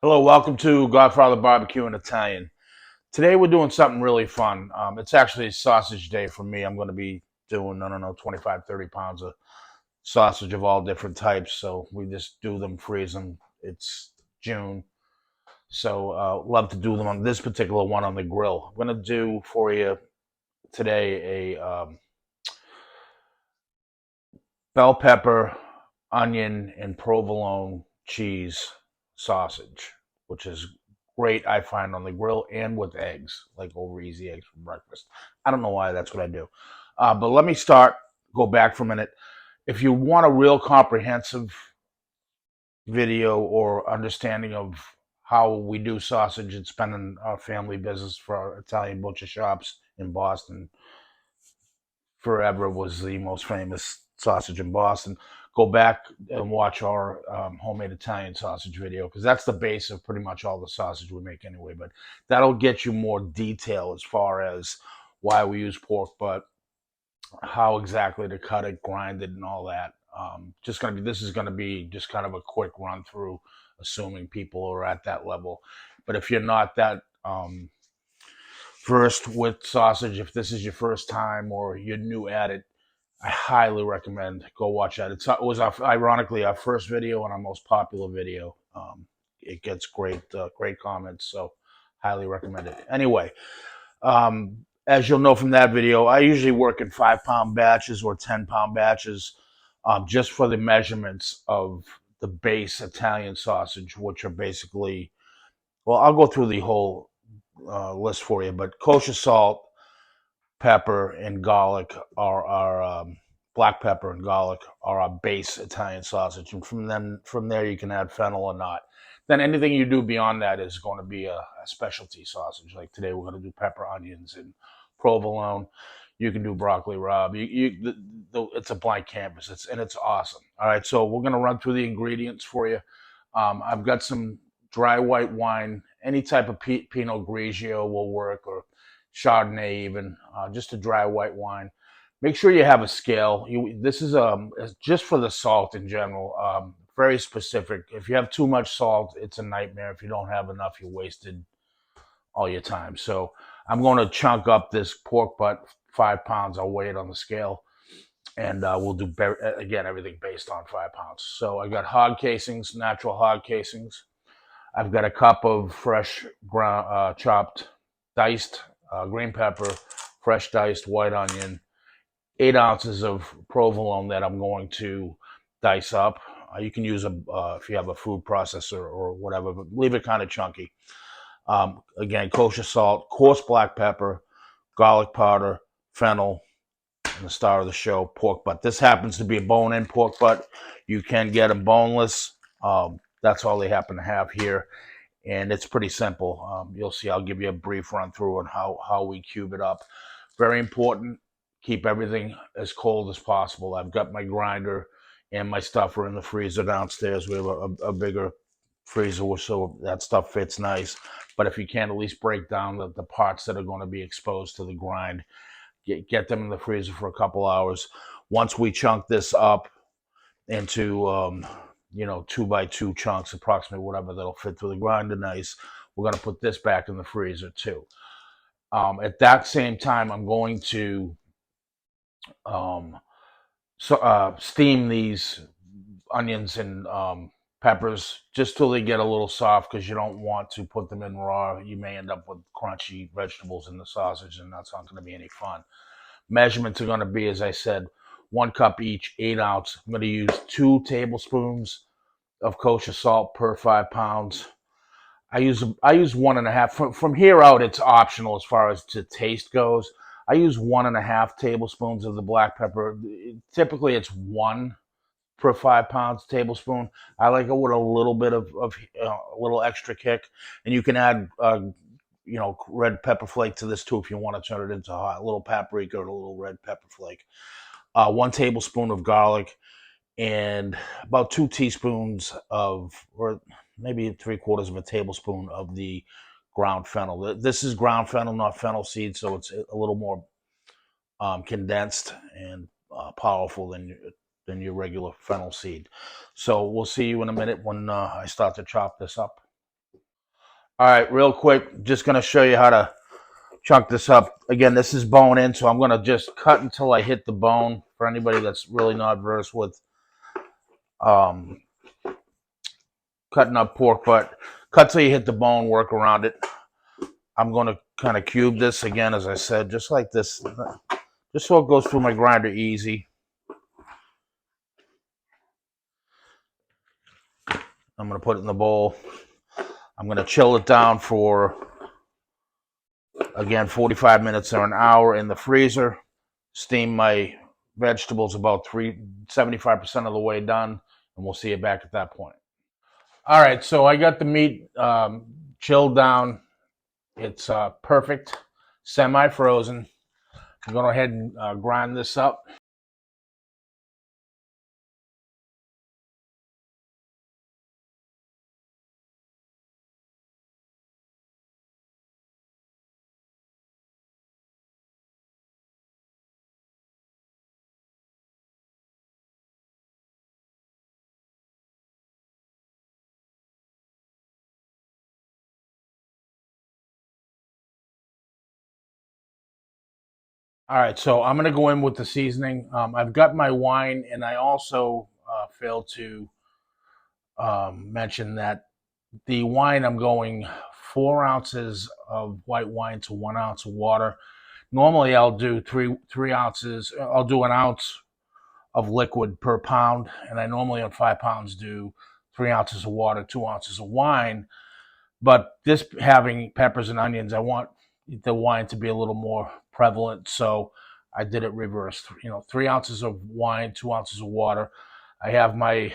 Hello, welcome to Godfather Barbecue and Italian. Today we're doing something really fun. It's actually sausage day for me. I'm going to be doing, I don't know, 25, 30 pounds of sausage of all different types. So we just do them, freeze them. It's June. So love to do them on this particular one on the grill. I'm going to do for you today a bell pepper, onion, and provolone cheese sausage, which is great, I find, on the grill and with eggs, like over easy eggs for breakfast. I don't know why that's what I do. But let me go back for a minute. If you want a real comprehensive video or understanding of how we do sausage, it's been in our family business for our Italian butcher shops in Boston forever, was the most famous sausage in Boston. Go back and watch our homemade Italian sausage video because that's the base of pretty much all the sausage we make anyway. But that'll get you more detail as far as why we use pork butt, how exactly to cut it, grind it, and all that. This is gonna be just kind of a quick run through, assuming people are at that level. But if you're not that versed with sausage, if this is your first time or you're new at it, I highly recommend go watch that. It was ironically our first video and our most popular video. It gets great comments, so highly recommend it. Anyway, as you'll know from that video, I usually work in 5 pound batches or 10 pound batches, just for the measurements of the base Italian sausage, which are basically, well, I'll go through the whole list for you, but kosher salt, pepper, and garlic are our black pepper and garlic are our base Italian sausage, and from there you can add fennel or not. Then anything you do beyond that is going to be a specialty sausage. Like today, we're going to do pepper, onions, and provolone. You can do broccoli rabe. It's a blank canvas. It's awesome. All right, so we're going to run through the ingredients for you. I've got some dry white wine. Any type of Pinot Grigio will work, or Chardonnay even, just a dry white wine. Make sure you have a scale. This is just for the salt in general. Very specific. If you have too much salt, it's a nightmare. If you don't have enough, you wasted all your time. So I'm going to chunk up this pork butt 5 pounds. I'll weigh it on the scale, and we'll do again everything based on 5 pounds. So I got hog casings, natural hog casings. I've got a cup of fresh chopped, diced green pepper, fresh diced white onion, 8 ounces of provolone that I'm going to dice up. You can use if you have a food processor or whatever, but leave it kind of chunky. Again, kosher salt, coarse black pepper, garlic powder, fennel, and the star of the show, pork butt. This happens to be a bone-in pork butt. You can get a boneless. That's all they happen to have here, and it's pretty simple. You'll see. I'll give you a brief run through on how we cube it up. Very important. Keep everything as cold as possible. I've got my grinder and my stuffer in the freezer downstairs. We have a bigger freezer so that stuff fits nice. But if you can, at least break down the parts that are going to be exposed to the grind. Get them in the freezer for a couple hours. Once we chunk this up into 2 by 2 chunks, approximately whatever that'll fit through the grinder nice. We're gonna put this back in the freezer too. At that same time, I'm going to um, steam these onions and peppers just till they get a little soft because you don't want to put them in raw. You may end up with crunchy vegetables in the sausage, and that's not going to be any fun. Measurements are going to be, as I said, 1 cup each, 8 ounce. I'm going to use 2 tablespoons of kosher salt per 5 pounds. I use 1.5. From here out, it's optional as far as to taste goes. I use 1.5 tablespoons of the black pepper. Typically, it's one per 5 pounds tablespoon. I like it with a little bit of a little extra kick, and you can add red pepper flake to this too if you want to turn it into a little paprika or a little red pepper flake. 1 tablespoon of garlic, and about 2 teaspoons of, or maybe 3/4 of a tablespoon of the ground fennel. This is ground fennel, not fennel seed, so it's a little more condensed and powerful than your regular fennel seed. So we'll see you in a minute when I start to chop this up. All right, real quick, just going to show you how to chunk this up. Again, this is bone in, so I'm going to just cut until I hit the bone for anybody that's really not versed with um, cutting up pork, but cut till you hit the bone, work around it. I'm going to kind of cube this again, as I said, just like this, just so it goes through my grinder easy. I'm going to put it in the bowl. I'm going to chill it down for, again, 45 minutes or an hour in the freezer. Steam my vegetables about 75% of the way done, and we'll see you back at that point. All right, so I got the meat chilled down. It's perfect, semi-frozen. I'm going to go ahead and grind this up. All right, so I'm going to go in with the seasoning. I've got my wine, and I also failed to mention that the wine, I'm going 4 ounces of white wine to 1 ounce of water. Normally, I'll do three ounces. I'll do an ounce of liquid per pound, and I normally on 5 pounds do 3 ounces of water, 2 ounces of wine. But this having peppers and onions, I want the wine to be a little more prevalent, so I did it reversed. 3 ounces of wine, 2 ounces of water. I have my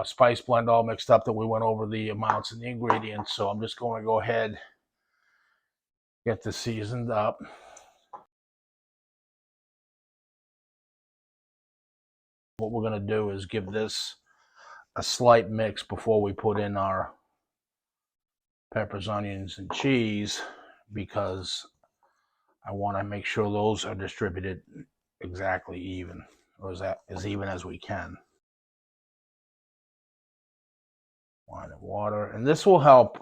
spice blend all mixed up that we went over the amounts and the ingredients, so I'm just going to go ahead, get this seasoned up. What we're going to do is give this a slight mix before we put in our peppers, onions, and cheese, because I want to make sure those are distributed exactly even, or as even as we can. Wine and water. And this will help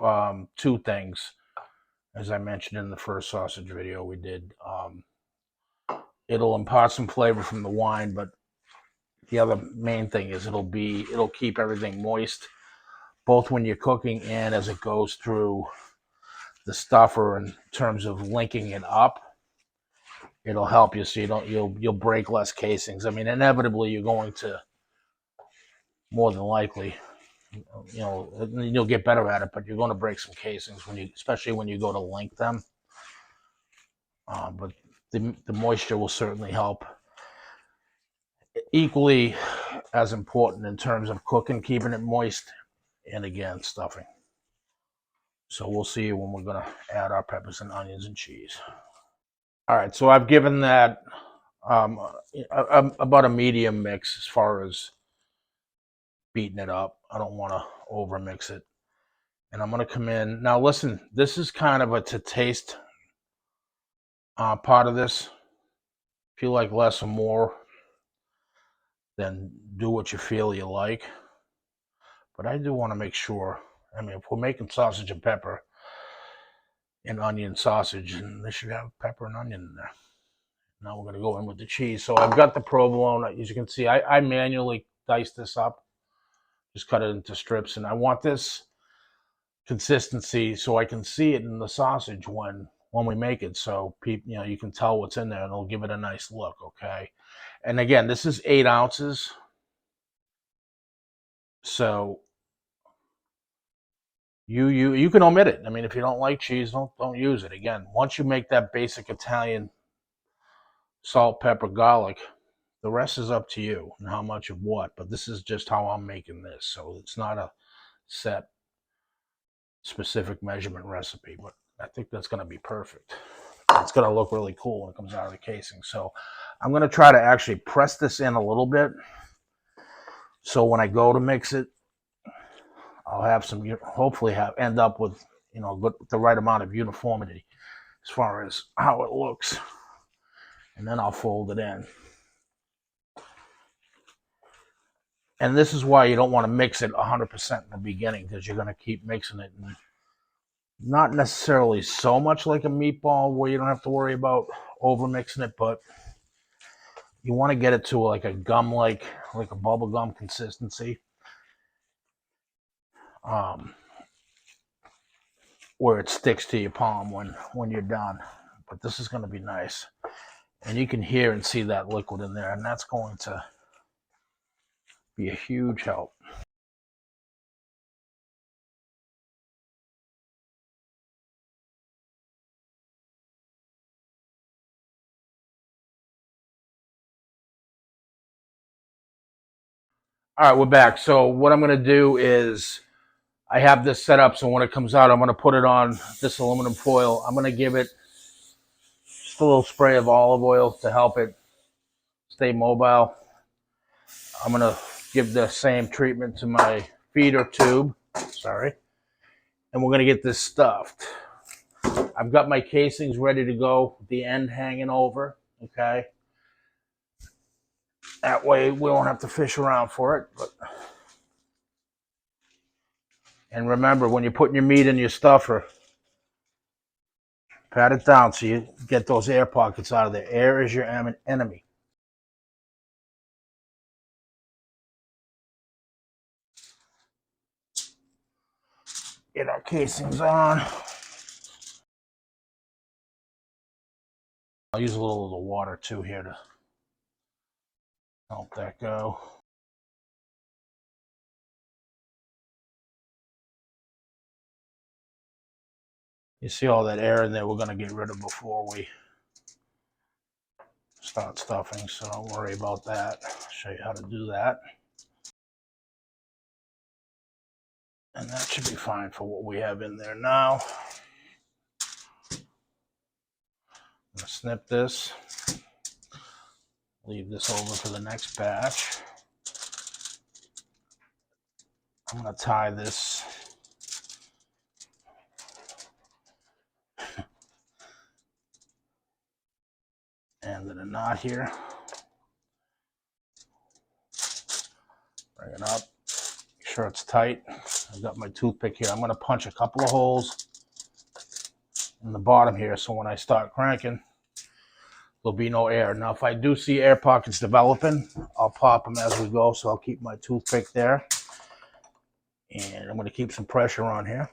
two things, as I mentioned in the first sausage video we did. It'll impart some flavor from the wine, but the other main thing is it'll keep everything moist, both when you're cooking and as it goes through the stuffer in terms of linking it up. It'll help you so you'll break less casings. I mean, inevitably you're going to, more than likely, you'll get better at it, but you're going to break some casings especially when you go to link them. But the moisture will certainly help. Equally as important in terms of cooking, keeping it moist, and again, stuffing. So we'll see when we're going to add our peppers and onions and cheese. All right, so I've given that about a medium mix as far as beating it up. I don't want to over mix it. And I'm going to come in. Now listen, this is kind of a to taste part of this. If you like less or more, then do what you feel you like. But I do want to make sure, I mean, if we're making sausage and pepper and onion sausage, and this should have pepper and onion in there. Now we're going to go in with the cheese. So I've got the provolone. As you can see, I manually dice this up. Just cut it into strips. And I want this consistency so I can see it in the sausage when we make it. So people, you can tell what's in there, and it'll give it a nice look, okay? And again, this is 8 ounces. So you can omit it. I mean, if you don't like cheese, don't use it. Again, once you make that basic Italian salt, pepper, garlic, the rest is up to you and how much of what. But this is just how I'm making this. So it's not a set specific measurement recipe, but I think that's going to be perfect. It's going to look really cool when it comes out of the casing. So I'm going to try to actually press this in a little bit. So when I go to mix it, I'll have some, hopefully end up with, the right amount of uniformity as far as how it looks. And then I'll fold it in. And this is why you don't want to mix it 100% in the beginning, because you're going to keep mixing it. And Not necessarily so much like a meatball where you don't have to worry about over mixing it, but you want to get it to like a gum like a bubble gum consistency, um, where it sticks to your palm when you're done. But this is going to be nice, and you can hear and see that liquid in there, and that's going to be a huge help. All right, we're back. So what I'm going to do is I have this set up, so when it comes out, I'm going to put it on this aluminum foil. I'm going to give it just a little spray of olive oil to help it stay mobile. I'm going to give the same treatment to my feeder tube. Sorry. And we're going to get this stuffed. I've got my casings ready to go, the end hanging over, okay? That way we won't have to fish around for it. And remember, when you're putting your meat in your stuffer, pat it down so you get those air pockets out of there. Air is your enemy. Get our casings on. I'll use a little of the water too here to help that go. You see all that air in there we're going to get rid of before we start stuffing, so don't worry about that. I'll show you how to do that. And that should be fine for what we have in there now. I'm going to snip this. Leave this over for the next batch. I'm going to tie this end of the knot here. Bring it up. Make sure it's tight. I've got my toothpick here. I'm going to punch a couple of holes in the bottom here so when I start cranking, there'll be no air. Now, if I do see air pockets developing, I'll pop them as we go, so I'll keep my toothpick there. And I'm going to keep some pressure on here.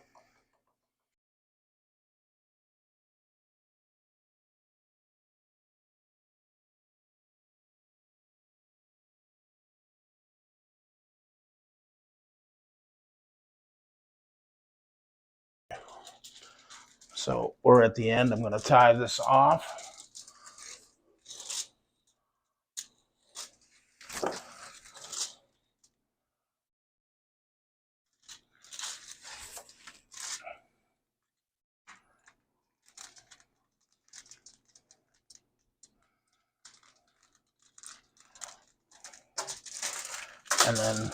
So we're at the end. I'm going to tie this off. And then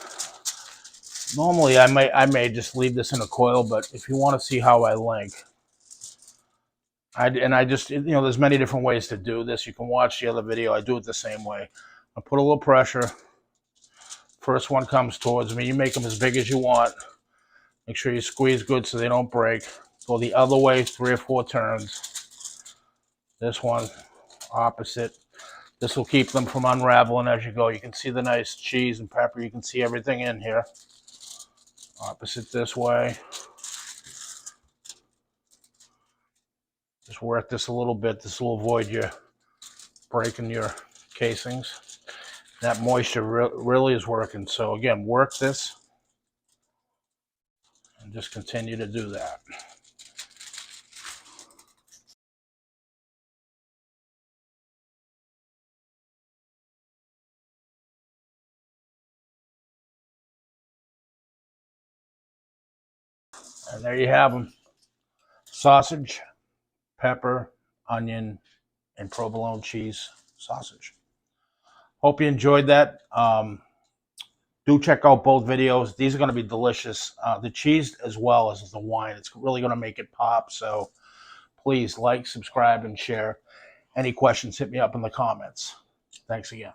normally I may just leave this in a coil, but if you want to see how I link, I just, there's many different ways to do this. You can watch the other video. I do it the same way. I put a little pressure. First one comes towards me. You make them as big as you want. Make sure you squeeze good so they don't break. Go the other way 3 or 4 turns. This one, opposite. This will keep them from unraveling as you go. You can see the nice cheese and pepper. You can see everything in here. Opposite this way. Just work this a little bit. This will avoid you breaking your casings. That moisture really is working. So again, work this and just continue to do that. And there you have them. Sausage, pepper, onion, and provolone cheese sausage. Hope you enjoyed that. Do check out both videos. These are going to be delicious. The cheese as well as the wine. It's really going to make it pop. So please like, subscribe, and share. Any questions, hit me up in the comments. Thanks again.